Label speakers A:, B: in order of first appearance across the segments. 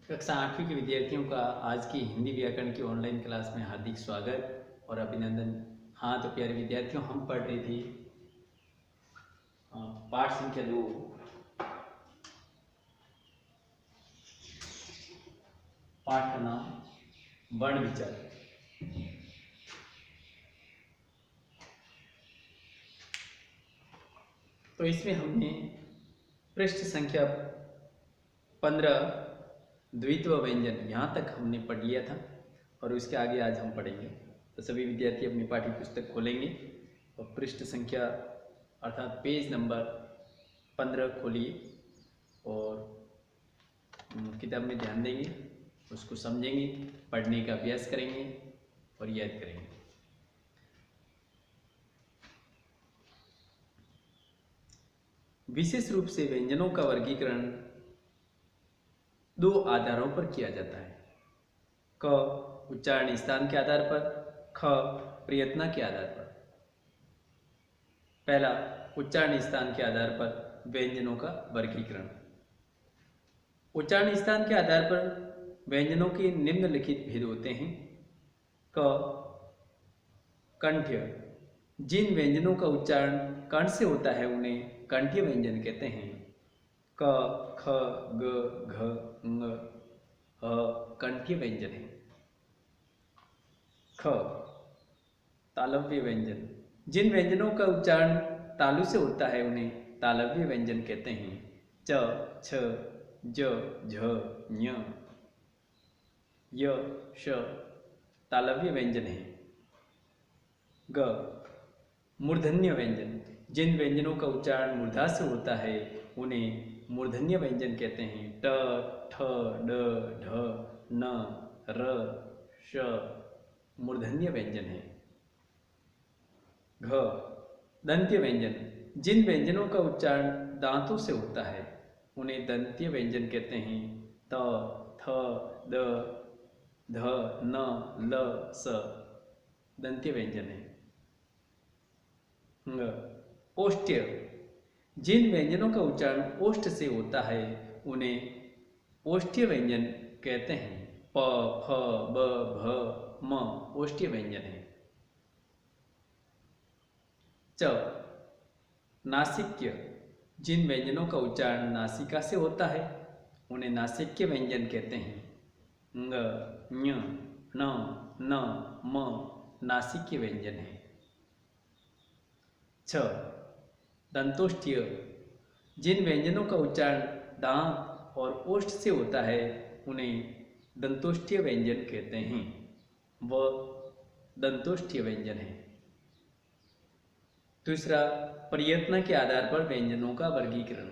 A: कक्षा 8वीं के विद्यार्थियों का आज की हिंदी व्याकरण की ऑनलाइन क्लास में हार्दिक स्वागत और अभिनंदन। हाँ तो प्यारे विद्यार्थियों, हम पढ़ रहे थे पाठ संख्या 2, पाठ का नाम वर्ण विचार। तो इसमें हमने पृष्ठ संख्या 15 द्वित्व व्यंजन यहाँ तक हमने पढ़ लिया था और उसके आगे आज हम पढ़ेंगे। तो सभी विद्यार्थी अपनी पाठ्य पुस्तक खोलेंगे और पृष्ठ संख्या अर्थात पेज नंबर 15 खोलिए और किताब में ध्यान देंगे, उसको समझेंगे, पढ़ने का अभ्यास करेंगे और याद करेंगे। विशेष रूप से व्यंजनों का वर्गीकरण दो आधारों पर किया जाता है। क उच्चारण स्थान के आधार पर, ख प्रयत्न के आधार पर। पहला, उच्चारण स्थान के आधार पर व्यंजनों का वर्गीकरण। उच्चारण स्थान के आधार पर व्यंजनों के निम्नलिखित भेद होते हैं। क कंठ्य, जिन व्यंजनों का उच्चारण कंठ से होता है उन्हें कंठ्य व्यंजन कहते हैं। क ख ग घ ङ ह कंठ्य व्यंजन है। ख तालव्य व्यंजन, जिन व्यंजनों का उच्चारण तालु से होता है उन्हें तालव्य व्यंजन कहते हैं। च छ ज झ ञ य श तालव्य व्यंजन है। ग मूर्धन्य व्यंजन, जिन व्यंजनों का उच्चारण मूर्धा से होता है उन्हें मूर्धन्य व्यंजन कहते हैं। ट ठ ड ढ न र श मूर्धन्य व्यंजन है। घ दंत्य व्यंजन, जिन व्यंजनों का उच्चारण दांतों से होता है उन्हें दंत्य व्यंजन कहते हैं। त थ द ध न ल स दंत्य व्यंजन है। ओष्ठ्य, जिन व्यंजनों का उच्चारण ओष्ठ से होता है उन्हें ओष्ठ्य व्यंजन कहते हैं। प फ ब भ म ओष्ठ्य व्यंजन है। च नासिक्य, जिन व्यंजनों का उच्चारण नासिका से होता है उन्हें नासिक्य व्यंजन कहते हैं। ङ ञ न न म नासिक्य व्यंजन है। छ दंतोष्ठ्य, जिन व्यंजनों का उच्चारण दांत और ओष्ठ से होता है उन्हें दंतोष्ठ्य व्यंजन कहते हैं। व दंतोष्ठ्य व्यंजन है। दूसरा, प्रयत्न के आधार पर व्यंजनों का वर्गीकरण।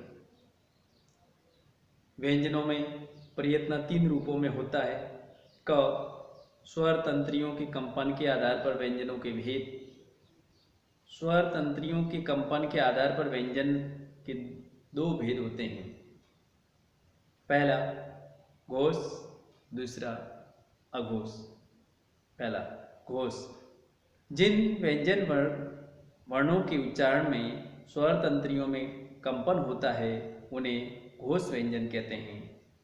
A: व्यंजनों में प्रयत्न 3 रूपों में होता है। क स्वर तंत्रियों के कंपन के आधार पर व्यंजनों के भेद। स्वर तंत्रियों के कंपन के आधार पर व्यंजन के 2 भेद होते हैं। पहला घोष, दूसरा अघोष। पहला घोष, जिन व्यंजन वर्णों के उच्चारण में स्वर तंत्रियों में कंपन होता है उन्हें घोष व्यंजन कहते हैं।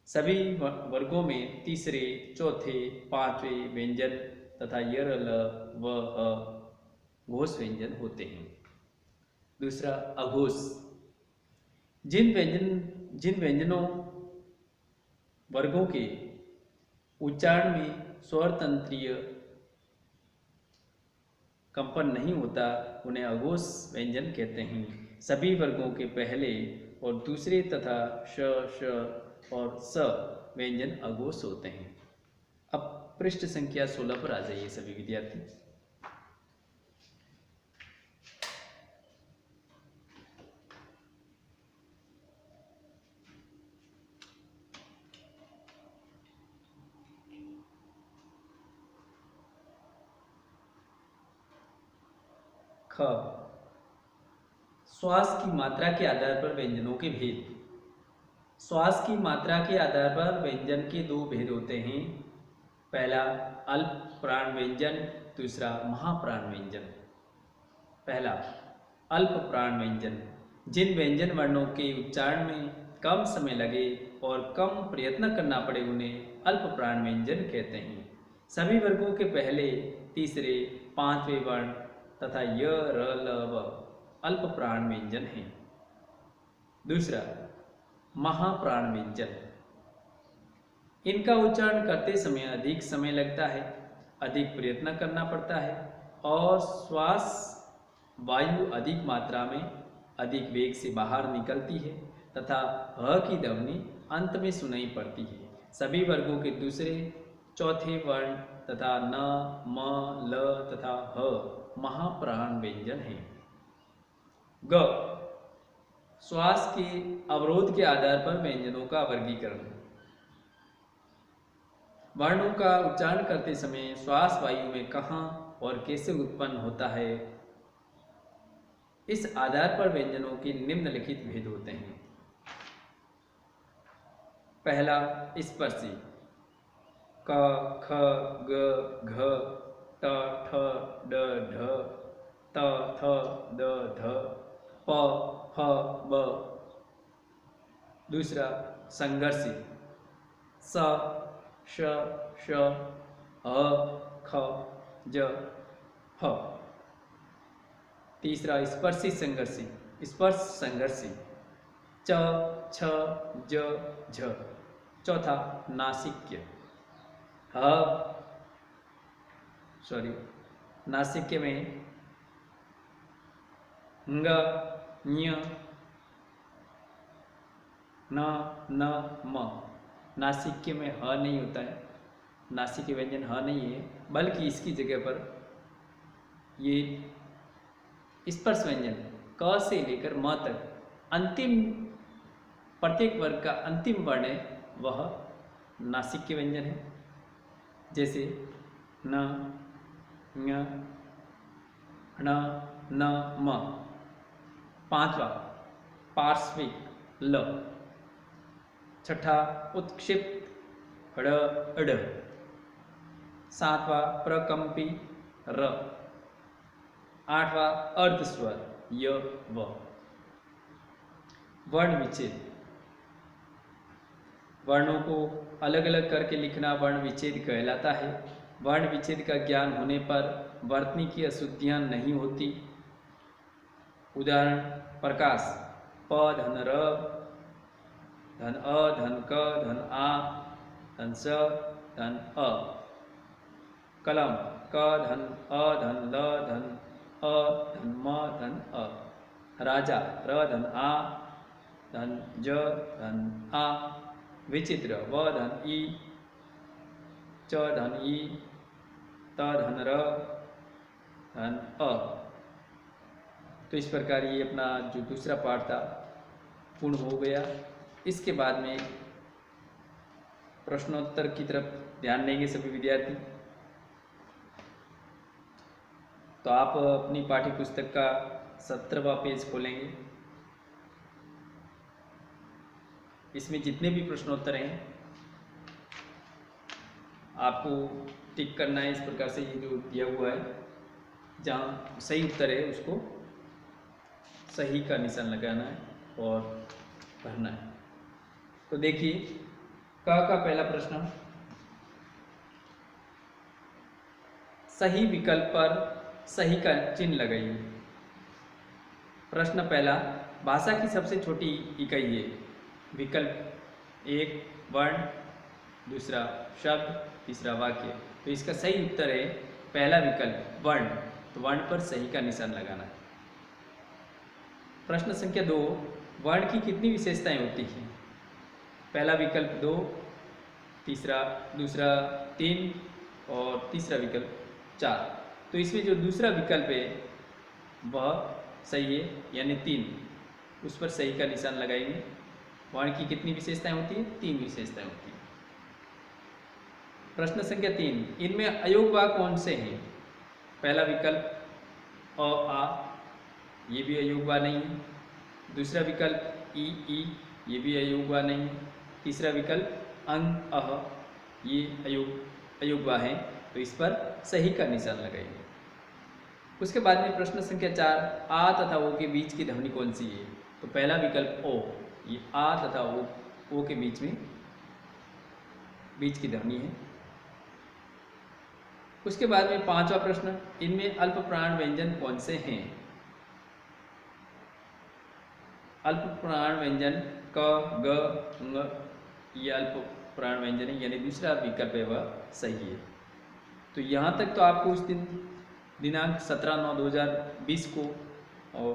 A: सभी वर्गों में तीसरे, चौथे, पांचवें व्यंजन तथा यर, ल, व, अ घोष व्यंजन होते हैं। दूसरा अघोष, जिन व्यंजनों वर्गों के उच्चारण में स्वर तंत्रीय कंपन नहीं होता उन्हें अघोष व्यंजन कहते हैं। सभी वर्गों के पहले और दूसरे तथा श, श और स व्यंजन अघोष होते हैं। अब पृष्ठ संख्या 16 पर आ जाइए सभी विद्यार्थी। ख श्वास की मात्रा के आधार पर व्यंजनों के भेद। श्वास की मात्रा के आधार पर व्यंजन के 2 भेद होते हैं। पहला अल्प प्राण व्यंजन, दूसरा महाप्राण व्यंजन। पहला अल्प प्राण व्यंजन, जिन व्यंजन वर्णों के उच्चारण में कम समय लगे और कम प्रयत्न करना पड़े उन्हें अल्प प्राण व्यंजन कहते हैं। सभी वर्गों के पहले, तीसरे, पांचवें वर्ण तथा य, र, ल, व अल्प प्राण व्यंजन हैं। दूसरा, महाप्राण व्यंजन। इनका उच्चारण करते समय अधिक समय लगता है, अधिक प्रयत्न करना पड़ता है और श्वास वायु अधिक मात्रा में अधिक वेग से बाहर निकलती है तथा ह की ध्वनि अंत में सुनाई पड़ती है। सभी वर्गों के दूसरे, चौथे वर्ण तथा न, म, ल तथा ह महाप्राण व्यंजन हैं। ग, श्वास के अवरोध के आधार पर व्यंजनों का वर्गीकरण। वर्णों का उच्चारण करते समय श्वास वायु में कहाँ और कैसे उत्पन्न होता है, इस आधार पर व्यंजनों के निम्नलिखित भेद होते हैं। पहला, स्पर्शी। क, ख, ग, घ, ट, ठ, ड, ढ, त, थ, द, ध, प, फ, ब। दूसरा, संघर्षी। स, श, श, ह, ख, ज, ह। तीसरा, स्पर्शी संघर्षी, स्पर्श संघर्षी। च, छ, ज, झ। चौथा, नासिक्य। नासिक्य में ङ, ञ, न, न, म। नासिक्य में ह नहीं होता है, नासिक्य व्यंजन ह नहीं है, बल्कि इसकी जगह पर ये स्पर्श व्यंजन क से लेकर म तक अंतिम, प्रत्येक वर्ग का अंतिम वर्ण है वह नासिक्य व्यंजन है। जैसे न, ङ, ण, न, म। पांचवा, पार्श्विक ल। छठा, उत्क्षिप्त ड़, अड़। सातवां, प्रकंपी र। आठवां, अर्धस्वर य, व। वर्ण विच्छेद। वर्णों को अलग अलग करके लिखना वर्ण विच्छेद कहलाता है। वर्ण विच्छेद का ज्ञान होने पर वर्तनी की अशुद्धियां नहीं होती। उदाहरण, प्रकाश, प, धन, र, धन, अ, धन, क, धन, आ, धन, स, धन, अ। कलम, क, धन, अ, धन, ल, धन, अ, धन, म, धन, अ। राजा, र, धन, आ, धन, ज, धन, आ। विचित्र, व, धन, ई, च, धन, ई, त, धन, र, धन, अ। तो इस प्रकार ये अपना जो दूसरा पाठ था पूर्ण हो गया। इसके बाद में प्रश्नोत्तर की तरफ ध्यान देंगे सभी विद्यार्थी। तो आप अपनी पाठ्य पुस्तक का 17वां पेज खोलेंगे। इसमें जितने भी प्रश्नोत्तर हैं आपको टिक करना है इस प्रकार से, ये जो दिया हुआ है जहाँ सही उत्तर है उसको सही का निशान लगाना है और भरना है। तो देखिए, क का पहला प्रश्न, सही विकल्प पर सही का चिन्ह लगाइए। प्रश्न पहला, भाषा की सबसे छोटी इकाई है। विकल्प एक, वर्ण, दूसरा शब्द, तीसरा वाक्य। तो इसका सही उत्तर है पहला विकल्प, वर्ण। तो वर्ण पर सही का निशान लगाना है। प्रश्न संख्या 2, वर्ण की कितनी विशेषताएं होती हैं? पहला विकल्प 2, दूसरा 3 और तीसरा विकल्प 4। तो इसमें जो दूसरा विकल्प है वह सही है, यानी 3, उस पर सही का निशान लगाएंगे। वर्ण की कितनी विशेषताएं होती है? 3 विशेषताएं होती हैं। प्रश्न संख्या 3, इनमें अयोगवा कौन से हैं? पहला विकल्प अ, आ, ये भी अयोगवा नहीं है। दूसरा विकल्प ई, ये भी अयोगवा नहीं है। तीसरा विकल्प अंग, अह, ये अयोगवा हैं। तो इस पर सही का निशान लगाइए। उसके बाद में प्रश्न संख्या 4, आ तथा ओ के बीच की ध्वनि कौन सी है? तो पहला विकल्प ओ, ये आ तथा ओ के बीच की ध्वनि है। उसके बाद में पांचवा प्रश्न, इनमें अल्प प्राण व्यंजन कौन से हैं? अल्प प्राण व्यंजन क, ग, ng, ये अल्प प्राण व्यंजन है, यानी दूसरा विकल्प है वह सही है। तो यहाँ तक तो आपको उस दिन दिनांक 17/9/2020 को और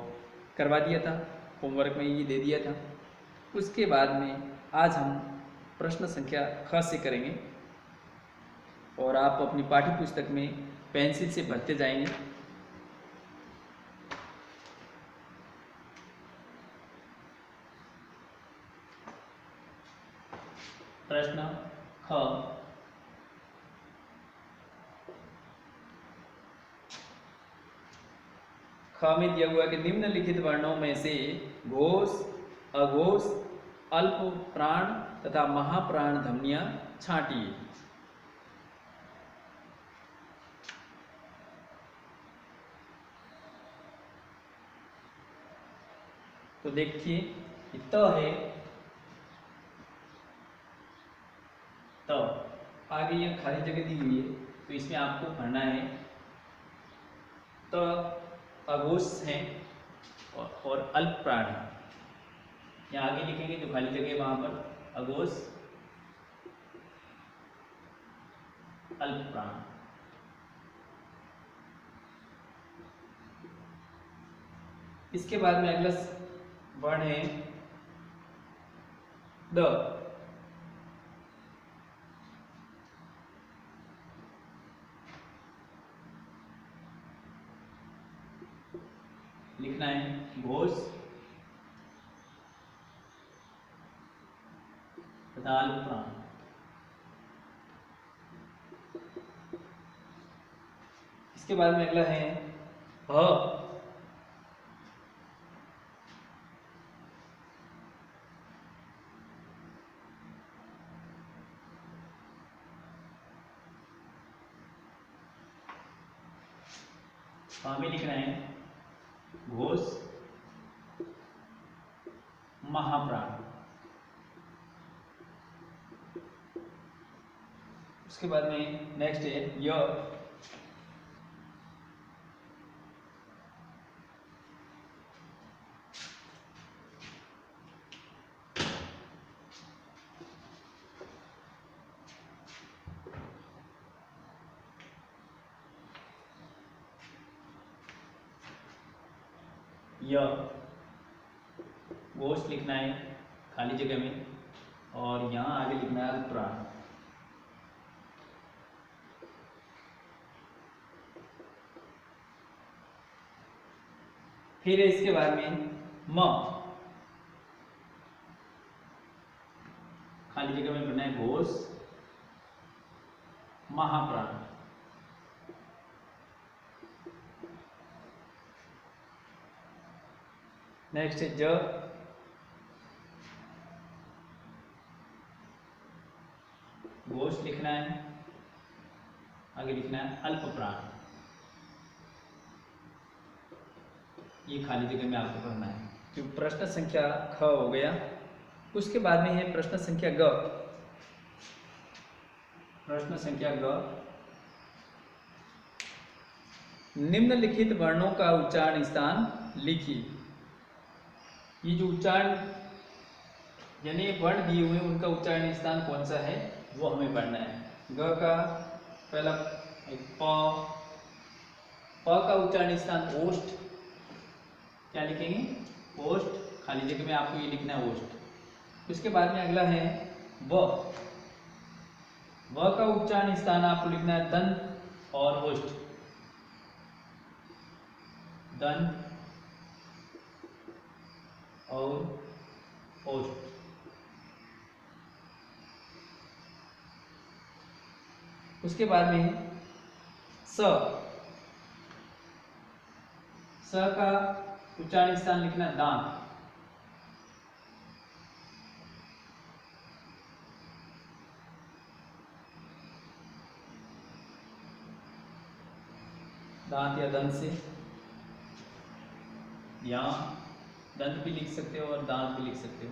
A: करवा दिया था, होमवर्क में ये दे दिया था। उसके बाद में आज हम प्रश्न संख्या ख से करेंगे और आप अपनी पाठ्य पुस्तक में पेंसिल से भरते जाएंगे। प्रश्न ख, में दिया हुआ कि निम्नलिखित वर्णों में से घोष, अघोष, अल्प प्राण तथा महाप्राण ध्वनियां छांटिए। तो देखिए त है, तो आगे ये खाली जगह दी हुई है, तो इसमें आपको भरना है। तो अघोष है और अल्प प्राण है, यहाँ आगे लिखेंगे जो खाली जगह वहां पर अघोष, अल्प प्राण। इसके बाद में अगला वर्ण है द। लिखना है घोष तथा अल्प प्राण। इसके बाद में अगला है ह। में लिखना है घोष, महाप्राण। उसके बाद में नेक्स्ट है य। घोष लिखना है खाली जगह में और यहाँ आगे लिखना है अल्प प्राण। फिर इसके बाद में म, खाली जगह में बनना है घोष, महाप्राण। नेक्स्ट है ज। घोष लिखना है, आगे लिखना है अल्प प्राण। ये खाली जगह में आपको भरना है। तो प्रश्न संख्या ख हो गया। उसके बाद में है प्रश्न संख्या ग। प्रश्न संख्या ग, निम्नलिखित वर्णों का उच्चारण स्थान लिखिए। ये जो उच्चारण यानी वर्ण दिए हुए उनका उच्चारण स्थान कौन सा है वो हमें पढ़ना है। ग का पहला प का उच्चारण स्थान ओष्ठ, क्या लिखेंगे ओष्ठ, खाली जगह में आपको ये लिखना है ओष्ठ। उसके बाद में अगला है व का उच्चारण स्थान आपको लिखना है दंत और ओष्ठ, दंत और ओष्ठ। उसके बाद में स का उच्चारण स्थान लिखना दांत, दांत या दंत से यहाँ दंत भी लिख सकते हो और दांत भी लिख सकते हो।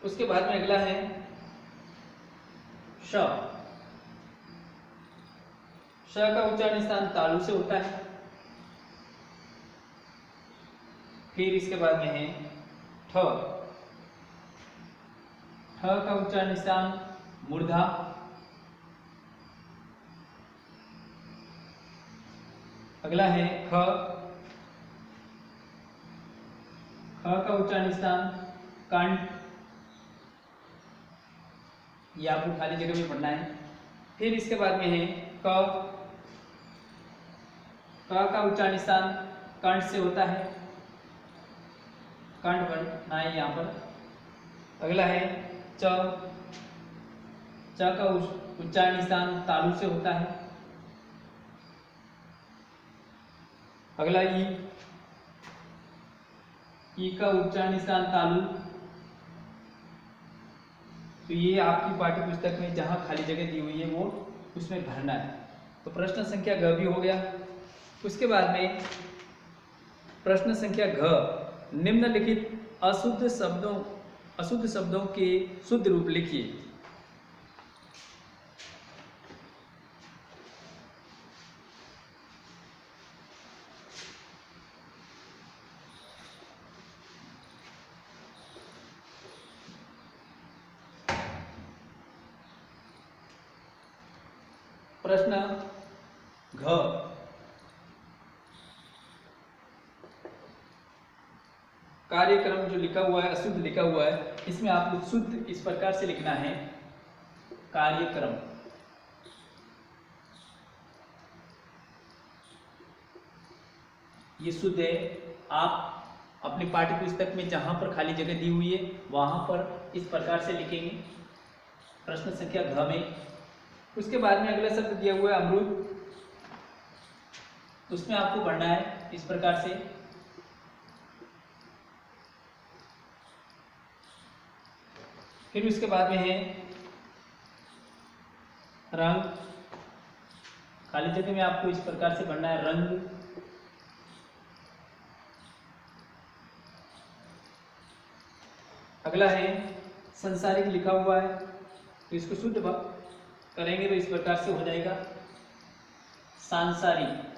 A: उसके बाद में अगला है श। श का उच्चारण स्थान तालु से होता है। फिर इसके बाद में है ठ। ठ का उच्चारण स्थान मूर्धा। अगला है ख। ख का उच्चारण स्थान कंठ। ये आपको खाली जगह में पढ़ना है। फिर इसके बाद में है क। क का उच्चारण स्थान कंठ से होता है, कंठ बनना है यहाँ पर। अगला है च। च का उच्चारण स्थान तालु से होता है। अगला ई। ई का उच्चारण स्थान तालु। तो ये आपकी पाठ्य पुस्तक में जहां खाली जगह दी हुई है वो उसमें भरना है। तो प्रश्न संख्या घ भी हो गया। उसके बाद में प्रश्न संख्या घ, निम्नलिखित अशुद्ध शब्दों के शुद्ध रूप लिखिए। प्रश्न घ, कार्यक्रम जो लिखा हुआ है अशुद्ध लिखा हुआ है, इसमें आपको शुद्ध इस प्रकार से लिखना है कार्यक्रम। ये शुद्ध है। आप अपनी पाठ्य पुस्तक में जहां पर खाली जगह दी हुई है वहां पर इस प्रकार से लिखेंगे प्रश्न संख्या घ में। उसके बाद में अगला शब्द दिया हुआ है अमरूद, उसमें आपको पढ़ना है इस प्रकार से। फिर उसके बाद में है रंग, खाली जगह में आपको इस प्रकार से पढ़ना है रंग। अगला है संसारिक लिखा हुआ है, तो इसको शुद्ध करेंगे तो इस प्रकार से हो जाएगा सांसारिक।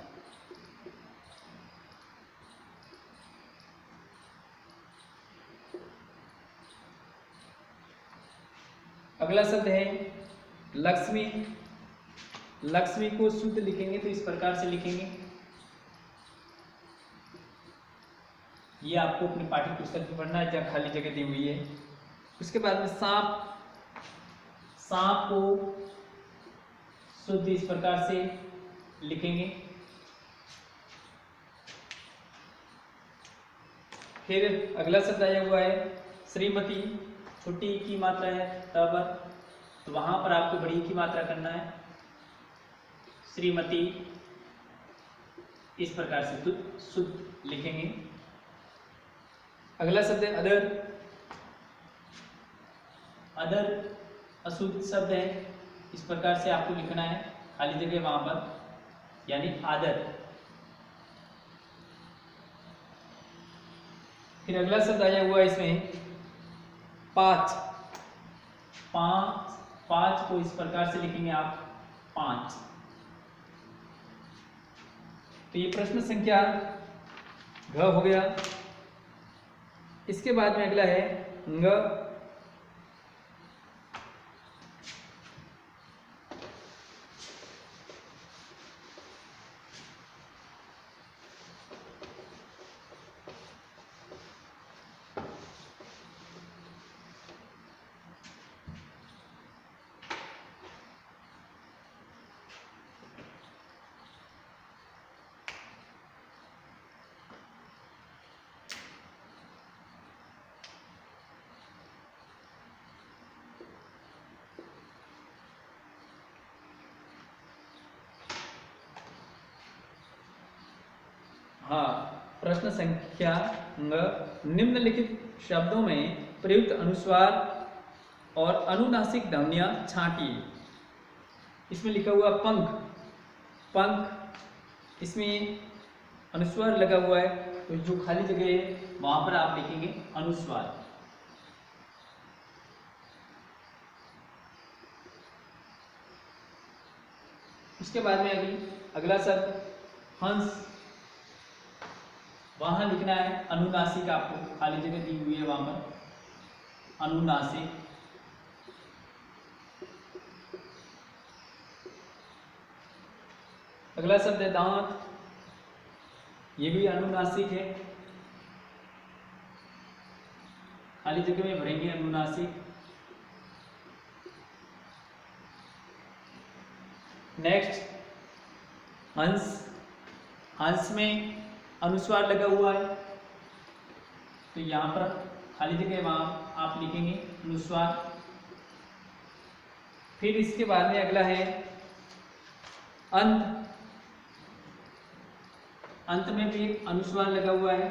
A: अगला शब्द है लक्ष्मी। लक्ष्मी को शुद्ध लिखेंगे तो इस प्रकार से लिखेंगे। ये आपको अपनी पाठ्य पुस्तक में पढ़ना है जहाँ खाली जगह दी हुई है। उसके बाद में सांप। सांप को शुद्ध इस प्रकार से लिखेंगे। फिर अगला शब्द आया हुआ है श्रीमती, छोटी की मात्रा है तब, तो वहां पर आपको बड़ी की मात्रा करना है श्रीमती, इस प्रकार से शुद्ध लिखेंगे। अगला शब्द है अदर। अदर अशुद्ध शब्द है, इस प्रकार से आपको लिखना है खाली जगह वहां पर, यानी आदर। फिर अगला शब्द आया हुआ है इसमें पाँच। पाँच को इस प्रकार से लिखेंगे आप पाँच। तो ये प्रश्न संख्या घ हो गया। इसके बाद में अगला है ङ। हाँ, प्रश्न संख्या ङ, निम्नलिखित शब्दों में प्रयुक्त अनुस्वार और अनुनासिक ध्वनियां छांटिए। इसमें लिखा हुआ पंख। पंख, इसमें अनुस्वार लगा हुआ है तो जो खाली जगह है वहां पर आप लिखेंगे अनुस्वार। उसके बाद में अगला शब्द हंस, वहां लिखना है अनुनासिक, आपको खाली जगह दी हुई है वहां पर अनुनासिक। अगला शब्द है दांत, ये भी अनुनासिक है, खाली जगह में भरेंगे अनुनासिक। नेक्स्ट हंस, हंस में अनुस्वार लगा हुआ है, तो यहां पर खाली जगह वहां आप लिखेंगे अनुस्वार। फिर इसके बाद में अगला है अंत, अंत में भी अनुस्वार लगा हुआ है,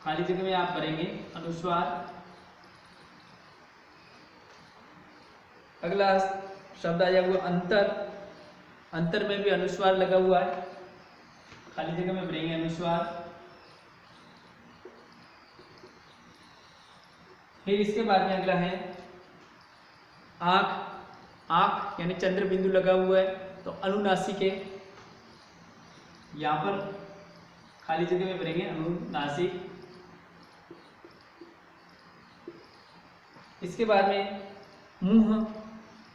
A: खाली जगह में आप भरेंगे अनुस्वार। अगला शब्द आ जाएगा अंतर, अंतर में भी अनुस्वार लगा हुआ है, खाली जगह में भरेंगे अनुस्वार। फिर इसके बाद में अगला है आंख, आंख यानी चंद्र बिंदु लगा हुआ है, तो अनुनासिक है, यहां पर खाली जगह में भरेंगे अनुनासिक। इसके बाद में मुंह,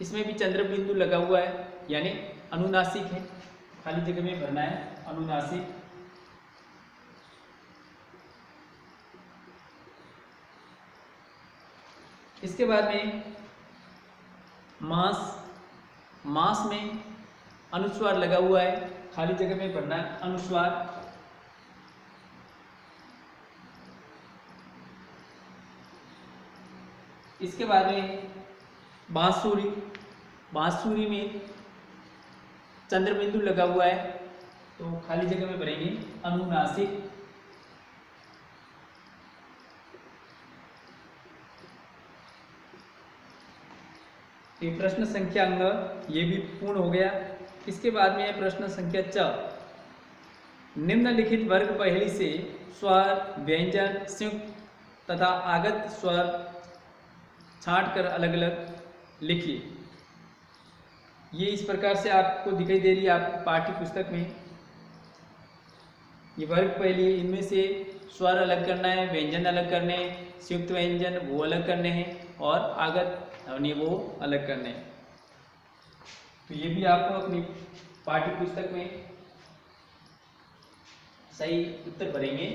A: इसमें भी चंद्र बिंदु लगा हुआ है यानी अनुनासिक है, खाली जगह में भरना है अनुनासिक। इसके बाद में मांस, मांस में अनुस्वार लगा हुआ है, खाली जगह में भरना है अनुस्वार। इसके बाद में बांसुरी, बांसुरी में चंद्र बिंदु लगा हुआ है, तो खाली जगह में भरेंगे अनुनासिक। ये प्रश्न संख्या अंग ये भी पूर्ण हो गया। इसके बाद में है प्रश्न संख्या 4, निम्नलिखित वर्ग पहेली से स्वर, व्यंजन, संयुक्त तथा आगत स्वर छांटकर अलग अलग लिखिए। ये इस प्रकार से आपको दिखाई दे रही है आपकी पाठ्य पुस्तक में। ये वर्ग पहेली, इनमें से स्वर अलग करना है, व्यंजन अलग करने हैं, संयुक्त व्यंजन वो अलग करने हैं और आगत ध्वनि वो अलग करने हैं। तो ये भी आपको अपनी पाठ्य पुस्तक में सही उत्तर भरेंगे।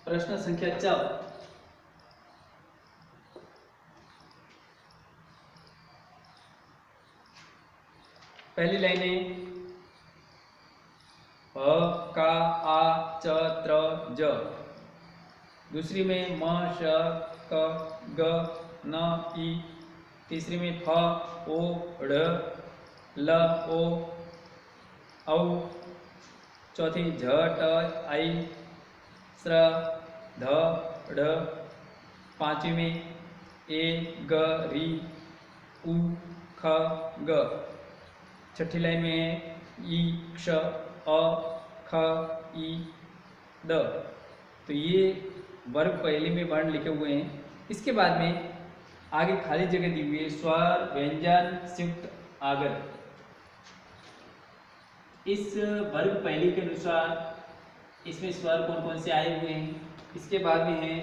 A: प्रश्न संख्या 4, पहली लाइन है अ का आ च त्र ज, दूसरी में म श क ग न ई, तीसरी में फ ओ ढ़ ल ओ औ, चौथी झ ट आई स्र ध ढ, पांचवी में ए ग री उ ख ग, छठी लाइन में ई क्ष अ ख ई द। तो ये वर्ग पहले में वर्ण लिखे हुए हैं। इसके बाद में आगे खाली जगह दी हुई है स्वर, व्यंजन, संयुक्त, आगत। इस वर्ग पहले के अनुसार इसमें स्वर कौन कौन से आए हुए हैं, इसके बाद में है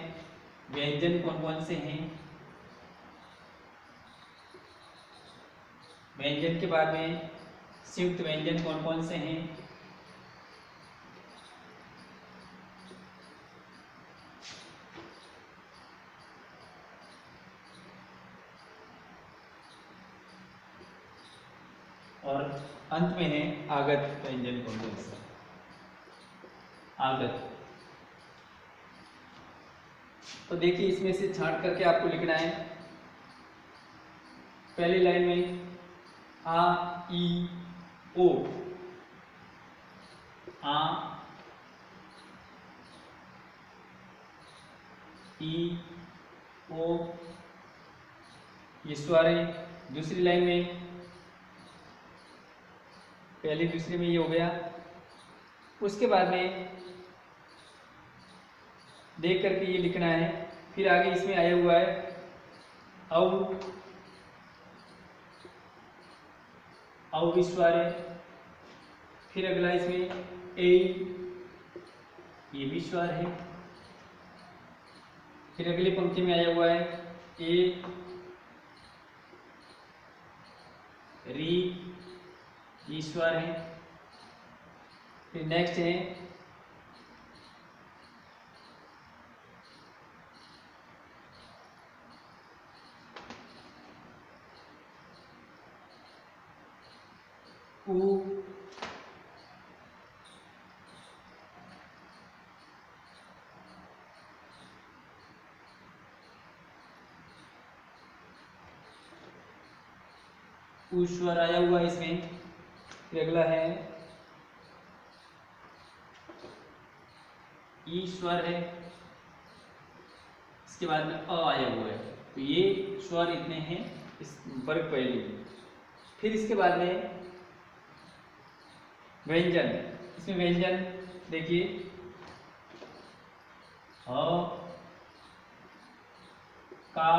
A: व्यंजन कौन कौन से हैं, व्यंजन के बाद में संयुक्त व्यंजन कौन कौन से हैं, और अंत में है आगत व्यंजन कौन कौन से। आगत, तो देखिए इसमें से छांट करके आपको लिखना है। पहली लाइन में आ ई ओ, आ ई ओ, ये स्वर है। दूसरी लाइन में, पहली दूसरी में ये हो गया। उसके बाद में देख करके ये लिखना है। फिर आगे इसमें आया हुआ है औ, औ भी स्वर है। फिर अगला इसमें ए, ये भी स्वर है। फिर अगली पंक्ति में आया हुआ है ए, री, ये स्वर है। फिर नेक्स्ट है उ, उ स्वर आया हुआ है इसमें। फिर अगला है ई स्वर है। इसके बाद में अ आया हुआ है। तो ये स्वर इतने हैं इस वर्ग पहली में। फिर इसके बाद में व्यंजन। इसमें व्यंजन देखिए ह, का,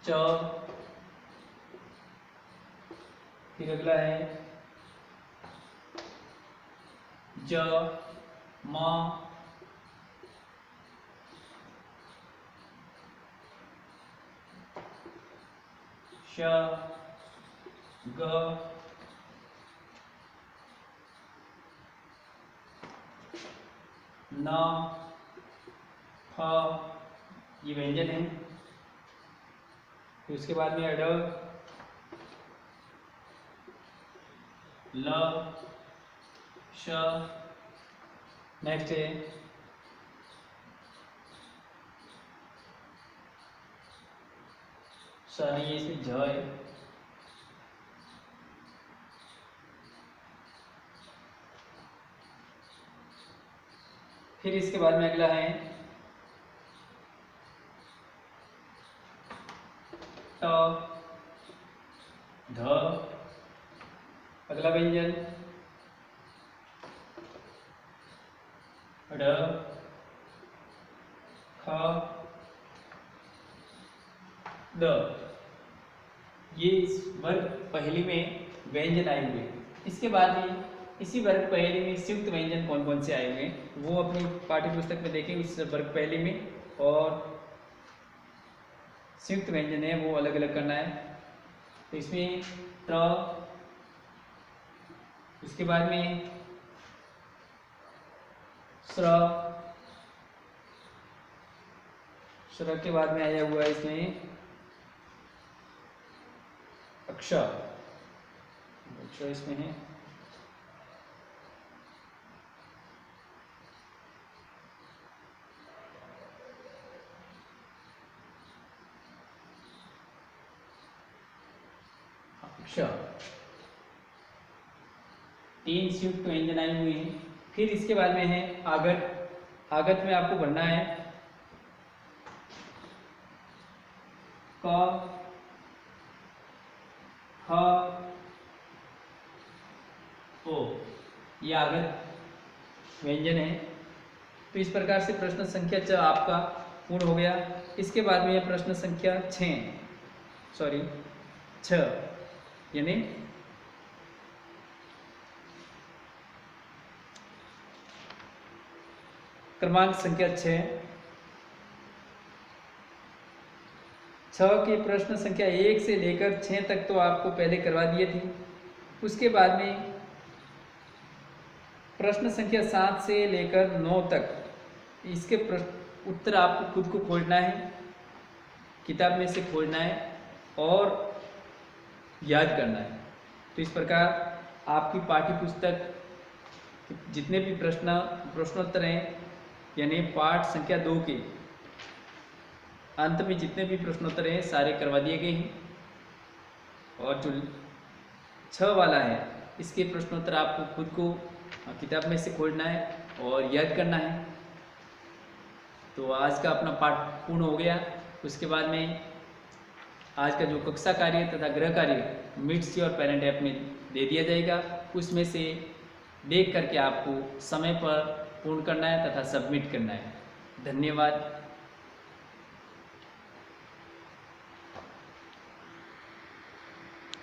A: च, फिर अगला है ज, म, श, ग, न, फ, ये व्यंजन है। फिर उसके बाद में अड, ल, श, नेक्स्ट है स, नहीं इसमें झ है। फिर इसके बाद में अगला है ट, ध, अगला व्यंजन ड, ख, द। ये इस वर्ग पहली में व्यंजन आए हुए। इसके बाद में इसी वर्ग पहली में संयुक्त व्यंजन कौन कौन से आए हुए हैं वो अपनी पाठ्य पुस्तक में देखें उस वर्ग पहली में, और संयुक्त व्यंजन है वो अलग अलग करना है। तो इसमें ट, उसके बाद में स्र, स्र के बाद में आया हुआ है इसमें अक्षर, अक्षर इसमें है। अक्षर, तीन संयुक्त व्यंजन आए हुए हैं। फिर इसके बाद में है आगत। आगत में आपको भरना है क, ख, ओ, ये आगत व्यंजन है। तो इस प्रकार से प्रश्न संख्या 4 आपका पूर्ण हो गया। इसके बाद में प्रश्न संख्या 6 यानी क्रमांक संख्या 6 के प्रश्न संख्या 1 से लेकर 6 तक तो आपको पहले करवा दिए थे। उसके बाद में प्रश्न संख्या 7 से लेकर 9 तक इसके उत्तर आपको खुद को खोजना है, किताब में से खोजना है और याद करना है। तो इस प्रकार आपकी पाठ्य पुस्तक जितने भी प्रश्नोत्तर हैं यानी पाठ संख्या 2 के अंत में जितने भी प्रश्नोत्तर हैं सारे करवा दिए गए हैं। और जो 6 वाला है इसके प्रश्नोत्तर आपको खुद को किताब में से खोलना है और याद करना है। तो आज का अपना पाठ पूर्ण हो गया। उसके बाद में आज का जो कक्षा कार्य तथा गृह कार्य मिट्स और पेरेंट ऐप में दे दिया जाएगा, उसमें से देख करके आपको समय पर पूर्ण करना है तथा सबमिट करना है। धन्यवाद।